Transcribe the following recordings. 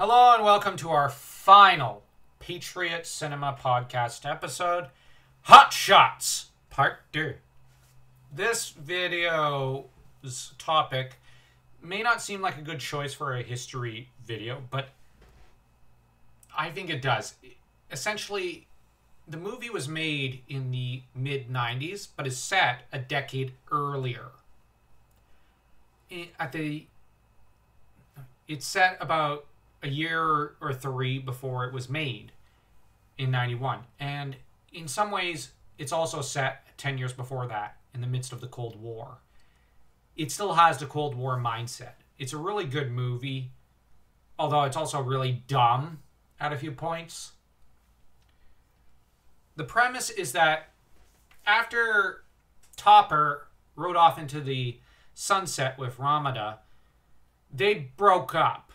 Hello and welcome to our final Patriot Cinema Podcast episode, Hot Shots Part Deux. This video's topic may not seem like a good choice for a history video, but I think it does. Essentially, the movie was made in the mid-90s, but is set a decade earlier. It's set about a year or three before it was made in 91. And in some ways, it's also set 10 years before that, in the midst of the Cold War. It still has the Cold War mindset. It's a really good movie, although it's also really dumb at a few points. The premise is that after Topper rode off into the sunset with Ramada, they broke up.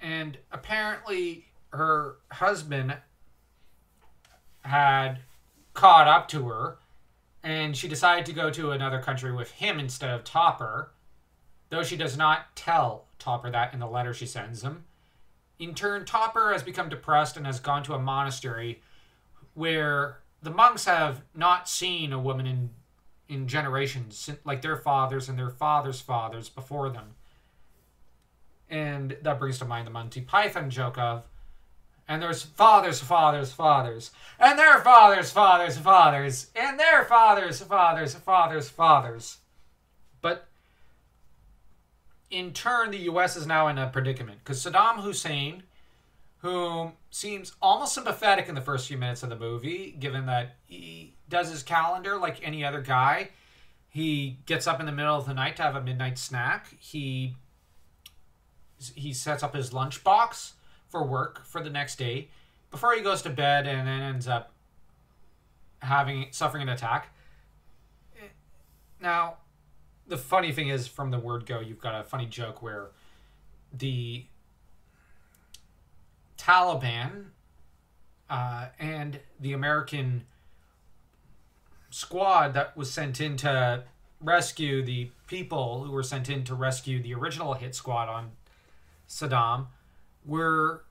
And apparently her husband had caught up to her, and she decided to go to another country with him instead of Topper, though she does not tell Topper that in the letter she sends him. In turn, Topper has become depressed and has gone to a monastery where the monks have not seen a woman in generations, like their fathers and their fathers' fathers before them. And that brings to mind the Monty Python joke of, and there's fathers, fathers, fathers, and their fathers, fathers, fathers, and their fathers, fathers, fathers, fathers. But in turn, the U.S. is now in a predicament, because Saddam Hussein, who seems almost sympathetic in the first few minutes of the movie, given that he does his calendar like any other guy. He gets up in the middle of the night to have a midnight snack. He sets up his lunchbox for work for the next day before he goes to bed, and then ends up suffering an attack. Now, the funny thing is, from the word go, you've got a funny joke where the Taliban and the American squad that was sent in to rescue the people who were sent in to rescue the original hit squad on Saddam, were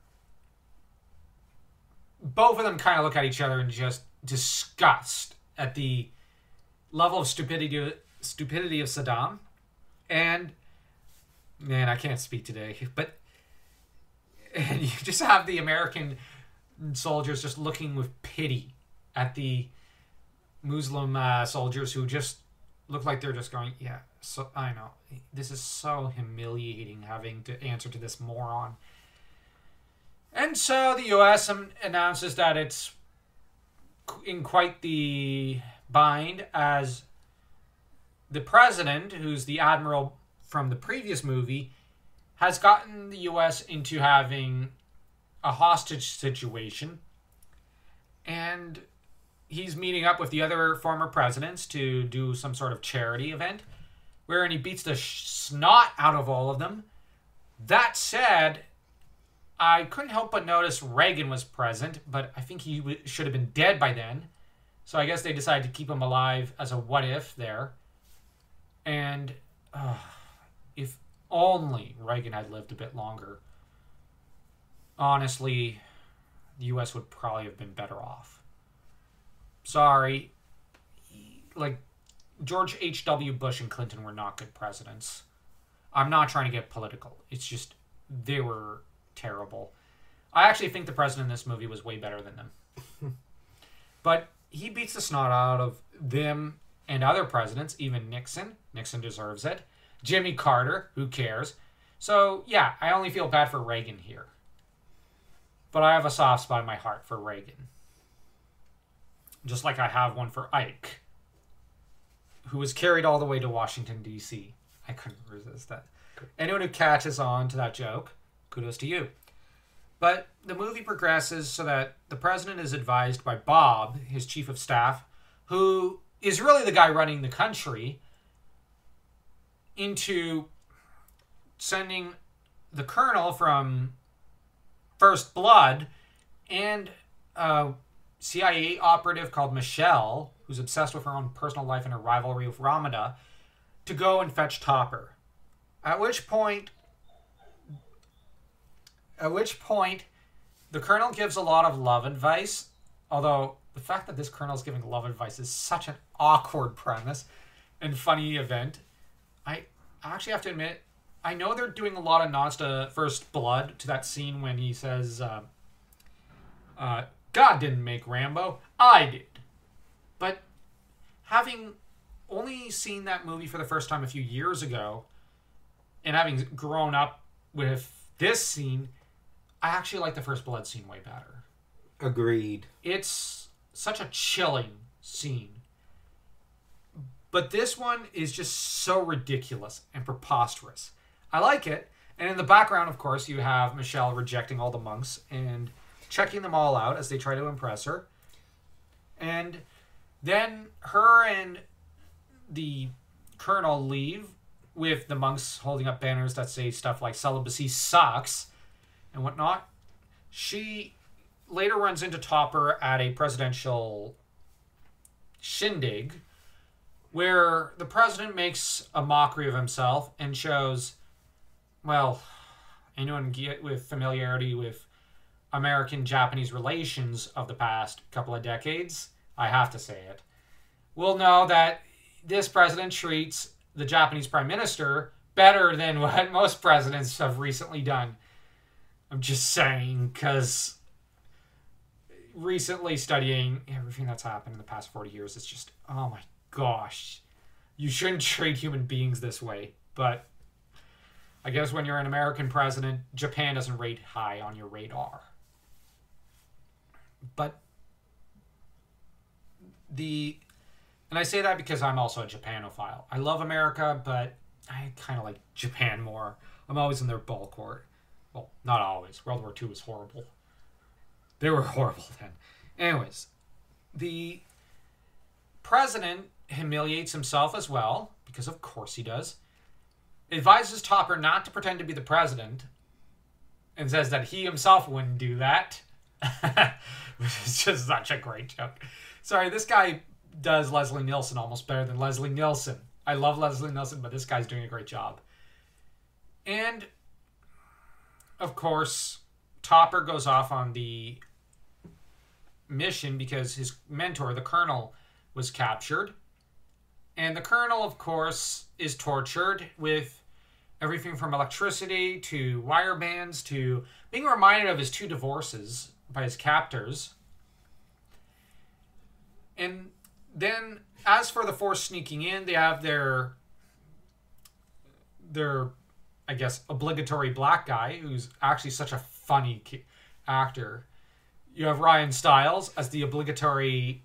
both of them kind of look at each other in just disgust at the level of stupidity of Saddam. And man, I can't speak today, but and you just have the American soldiers just looking with pity at the Muslim soldiers who just look like they're just going, yeah, so I know. This is so humiliating having to answer to this moron. And so the U.S. announces that it's in quite the bind, as the president, who's the admiral from the previous movie, has gotten the U.S. into having a hostage situation. And he's meeting up with the other former presidents to do some sort of charity event, wherein he beats the snot out of all of them. That said, I couldn't help but notice Reagan was present, but I think he should have been dead by then. So I guess they decided to keep him alive as a what-if there. And if only Reagan had lived a bit longer, honestly, the U.S. would probably have been better off. Sorry, like, George H.W. Bush and Clinton were not good presidents. I'm not trying to get political. It's just, they were terrible. I actually think the president in this movie was way better than them. But he beats the snot out of them and other presidents, even Nixon. Nixon deserves it. Jimmy Carter, who cares? So, yeah, I only feel bad for Reagan here. But I have a soft spot in my heart for Reagan. Just like I have one for Ike, who was carried all the way to Washington, D.C. I couldn't resist that. Anyone who catches on to that joke, kudos to you. But the movie progresses so that the president is advised by Bob, his chief of staff, who is really the guy running the country, into sending the colonel from First Blood and CIA operative called Michelle, who's obsessed with her own personal life and her rivalry with Ramada, to go and fetch Topper. At which point, At which point, the Colonel gives a lot of love advice, although the fact that this Colonel's giving love advice is such an awkward premise and funny event. I actually have to admit, I know they're doing a lot of nods to First Blood, to that scene when he says, God didn't make Rambo, I did. But having only seen that movie for the first time a few years ago, and having grown up with this scene, I actually like the First Blood scene way better. Agreed. It's such a chilling scene. But this one is just so ridiculous and preposterous. I like it. And in the background, of course, you have Michelle rejecting all the monks and checking them all out as they try to impress her. And then her and the Colonel leave with the monks holding up banners that say stuff like celibacy sucks and whatnot. She later runs into Topper at a presidential shindig where the president makes a mockery of himself and shows, well, anyone get with familiarity with American-Japanese relations of the past couple of decades, I have to say it, will know that this president treats the Japanese prime minister better than what most presidents have recently done. I'm just saying, because recently studying everything that's happened in the past 40 years, it's just, oh my gosh. You shouldn't treat human beings this way. But I guess when you're an American president, Japan doesn't rate high on your radar. But and I say that because I'm also a Japanophile. I love America, but I kind of like Japan more. I'm always in their ball court. Well, not always. World War II was horrible. They were horrible then. Anyways, the president humiliates himself as well, because of course he does. Advises Topper not to pretend to be the president, and says that he himself wouldn't do that. Which is just such a great joke. Sorry, this guy does Leslie Nielsen almost better than Leslie Nielsen. I love Leslie Nielsen, but this guy's doing a great job. And, of course, Topper goes off on the mission because his mentor, the Colonel, was captured. And the Colonel, of course, is tortured with everything from electricity to wire bands to being reminded of his 2 divorces by his captors. And then, as for the force sneaking in, they have their I guess, obligatory black guy, who's actually such a funny actor. You have Ryan Stiles as the obligatory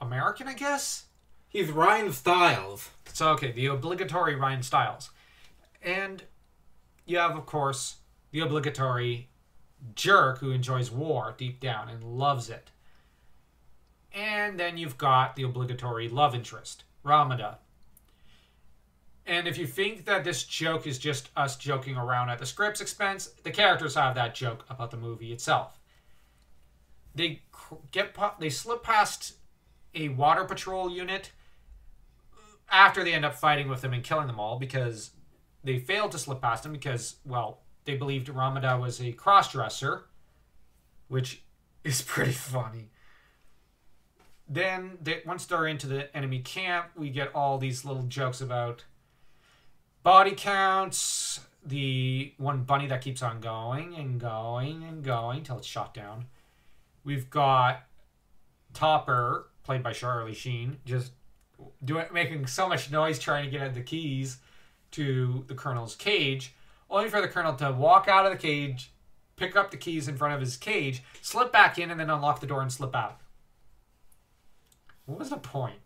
American, I guess? He's Ryan Stiles. So, okay, the obligatory Ryan Stiles. And you have, of course, the obligatory jerk who enjoys war deep down and loves it. And then you've got the obligatory love interest, Ramada. And if you think that this joke is just us joking around at the script's expense, the characters have that joke about the movie itself. They slip past a water patrol unit after they end up fighting with them and killing them all because they failed to slip past them because, well, they believed Ramada was a cross-dresser, which is pretty funny. Then, once they're into the enemy camp, we get all these little jokes about body counts, the one bunny that keeps on going and going and going till it's shot down. We've got Topper, played by Charlie Sheen, just making so much noise trying to get at the keys to the Colonel's cage, only for the Colonel to walk out of the cage, pick up the keys in front of his cage, slip back in, and then unlock the door and slip out. What was the point?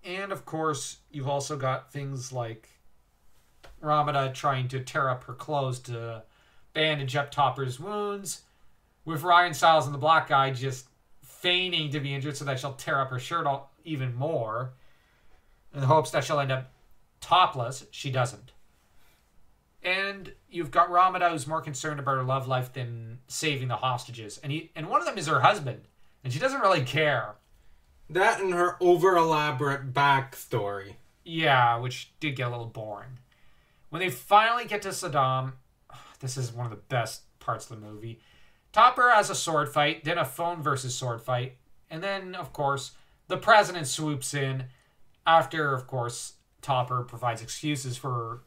And, of course, you've also got things like Ramada trying to tear up her clothes to bandage up Topper's wounds, with Ryan Stiles and the black guy just feigning to be injured so that she'll tear up her shirt even more in the hopes that she'll end up topless. She doesn't. And you've got Ramada, who's more concerned about her love life than saving the hostages. And one of them is her husband, and she doesn't really care. That and her over-elaborate backstory. Yeah, which did get a little boring. When they finally get to Saddam, this is one of the best parts of the movie. Topper has a sword fight, then a phone versus sword fight, and then, of course, the president swoops in after, of course, Topper provides excuses for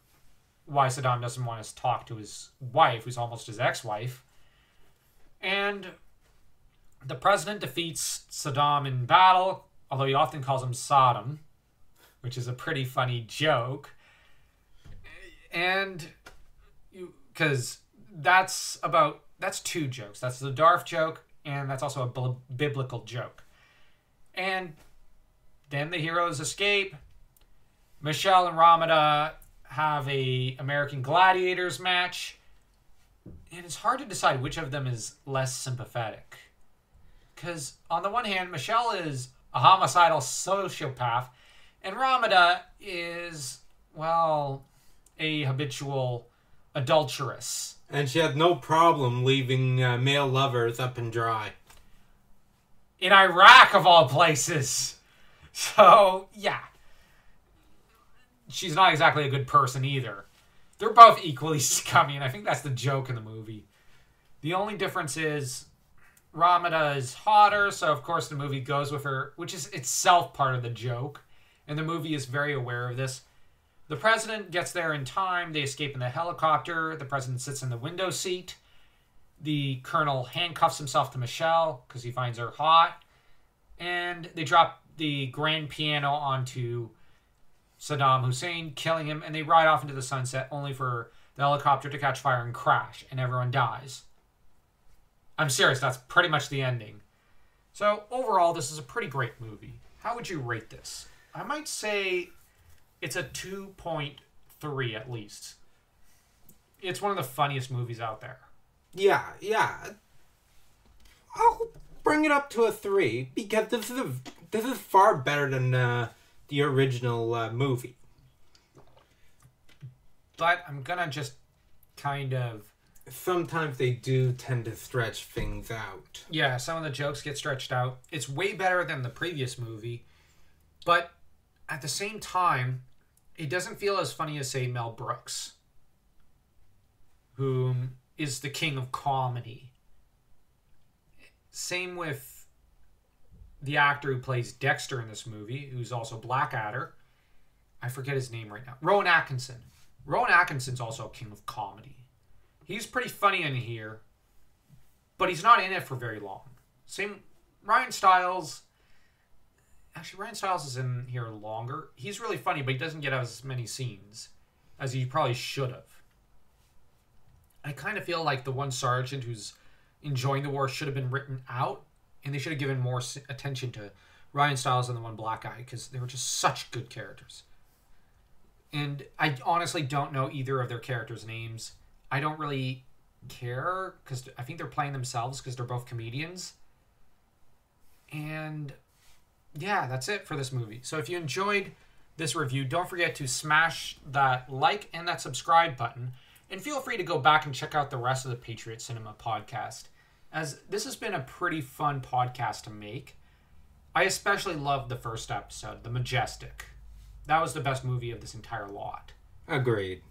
why Saddam doesn't want to talk to his wife, who's almost his ex-wife. And the president defeats Saddam in battle, although he often calls him Saddam, which is a pretty funny joke. And because that's two jokes. That's the Darth joke, and that's also a biblical joke. And then the heroes escape. Michelle and Ramada have a American Gladiators match, and it's hard to decide which of them is less sympathetic. Because on the one hand, Michelle is a homicidal sociopath, and Ramada is, well, a habitual adulteress. And she had no problem leaving male lovers up and dry. In Iraq, of all places. So, yeah. She's not exactly a good person either. They're both equally scummy, and I think that's the joke in the movie. The only difference is Ramada is hotter, so of course the movie goes with her, which is itself part of the joke, and the movie is very aware of this. The president gets there in time. They escape in the helicopter. The president sits in the window seat. The colonel handcuffs himself to Michelle because he finds her hot. And they drop the grand piano onto Saddam Hussein, killing him, and they ride off into the sunset only for the helicopter to catch fire and crash, and everyone dies. I'm serious, that's pretty much the ending. So, overall, this is a pretty great movie. How would you rate this? I might say it's a 2.3 at least. It's one of the funniest movies out there. Yeah. I'll bring it up to a 3 because this is far better than the original movie. But I'm gonna just kind of... Sometimes they do tend to stretch things out. Yeah, some of the jokes get stretched out. It's way better than the previous movie, but at the same time, it doesn't feel as funny as, say, Mel Brooks, who is the king of comedy. Same with the actor who plays Dexter in this movie, who's also Blackadder. I forget his name right now. Rowan Atkinson. Rowan Atkinson's also a king of comedy. He's pretty funny in here, but he's not in it for very long. Same, Ryan Stiles. Actually, Ryan Stiles is in here longer. He's really funny, but he doesn't get as many scenes as he probably should have. I kind of feel like the one sergeant who's enjoying the war should have been written out, and they should have given more attention to Ryan Stiles and the one black guy, because they were just such good characters. And I honestly don't know either of their characters' names. I don't really care, because I think they're playing themselves, because they're both comedians. And yeah, that's it for this movie. So if you enjoyed this review, don't forget to smash that like and that subscribe button. And feel free to go back and check out the rest of the Patriot Cinema podcast, as this has been a pretty fun podcast to make. I especially loved the first episode, The Majestic. That was the best movie of this entire lot. Agreed.